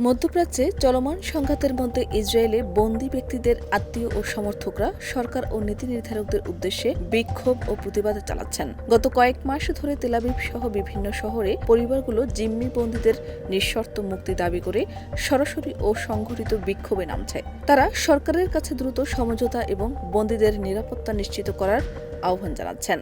মধ্যপ্রাচ্যে চলমান সংঘাতের মধ্যে ইসরায়েলে বন্দী ব্যক্তিদের আত্মীয় ও সমর্থকরা সরকার ও নীতি নির্ধারকদের উদ্দেশ্যে বিক্ষোভ ও প্রতিবাদ চালাচ্ছেন। গত কয়েক মাস ধরে তেল আবিব সহ বিভিন্ন শহরে পরিবারগুলো জিম্মি বন্দীদের নিঃশর্ত মুক্তি দাবি করে সরাসরি ও সংঘটিত বিক্ষোভে নামছে। তারা সরকারের কাছে দ্রুত সমঝোতা এবং বন্দীদের নিরাপত্তা নিশ্চিত করার আহ্বান জানাচ্ছেন।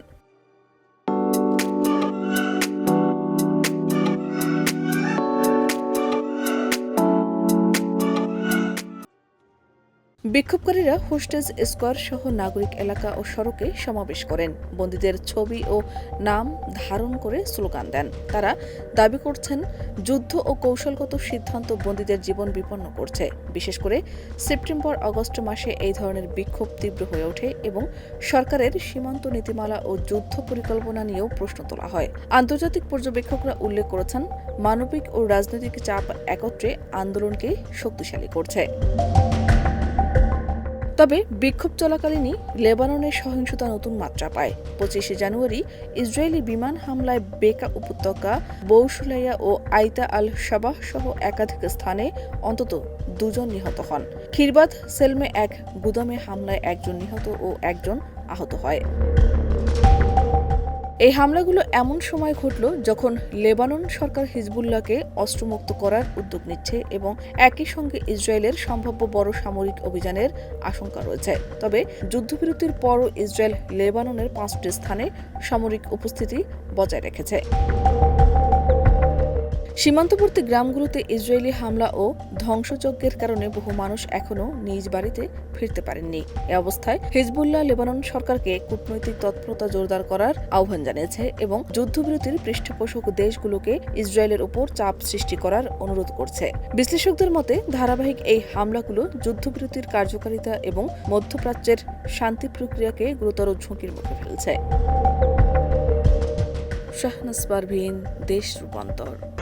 বিক্ষোভকারীরা হোস্টেজ স্কোয়ার সহ নাগরিক এলাকা ও সড়কে সমাবেশ করেন, বন্দীদের ছবি ও নাম ধারণ করে স্লোগান দেন। তারা দাবি করছেন, যুদ্ধ ও কৌশলগত সিদ্ধান্ত বন্দীদের জীবন বিপন্ন করছে। বিশেষ করে সেপ্টেম্বর-আগস্ট মাসে এই ধরনের বিক্ষোভ তীব্র হয়ে ওঠে এবং সরকারের সীমান্ত নীতিমালা ও যুদ্ধ পরিকল্পনা নিয়েও প্রশ্ন তোলা হয়। আন্তর্জাতিক পর্যবেক্ষকরা উল্লেখ করেছেন, মানবিক ও রাজনৈতিক চাপ একত্রে আন্দোলনকে শক্তিশালী করছে। তবে বিক্ষোভ চলাকালীনই লেবাননের সহিংসতা নতুন মাত্রা পায়। 25শে জানুয়ারি ইসরায়েলি বিমান হামলায় বেকা উপত্যকা, বৌশুলাইয়া ও আইতা আল সাবাহ সহ একাধিক স্থানে অন্তত 2 জন নিহত হন। খিরবাত সেলমে এক গুদামে হামলায় 1 জন নিহত ও 1 জন আহত হয়। এই হামলাগুলো এমন সময় ঘটল যখন লেবানন সরকার হিজবুল্লাহকে অস্ত্রমুক্ত করার উদ্যোগ নিচ্ছে এবং একই সঙ্গে ইসরায়েলের সম্ভাব্য বড় সামরিক অভিযানের আশঙ্কা রয়েছে। তবে যুদ্ধবিরতির পরও ইসরায়েল লেবাননের 5টি স্থানে সামরিক উপস্থিতি বজায় রেখেছে। সীমান্তবর্তী গ্রামগুলোতে ইসরায়েলি হামলা ও ধ্বংসযজ্ঞের কারণে বহু মানুষ এখনও নিজ বাড়িতে ফিরতে পারেননি। এ অবস্থায় হিজবুল্লাহ লেবানন সরকারকে কূটনৈতিক তৎপরতা জোরদার করার আহ্বান জানিয়েছে এবং যুদ্ধবিরতির পৃষ্ঠপোষক দেশগুলোকে ইসরায়েলের উপর চাপ সৃষ্টি করার অনুরোধ করছে। বিশ্লেষকদের মতে, ধারাবাহিক এই হামলাগুলো যুদ্ধবিরতির কার্যকারিতা এবং মধ্যপ্রাচ্যের শান্তি প্রক্রিয়াকে গুরুতর ঝুঁকির মুখে ফেলছে। শাহনাজ পারভীন, দেশ রূপান্তর।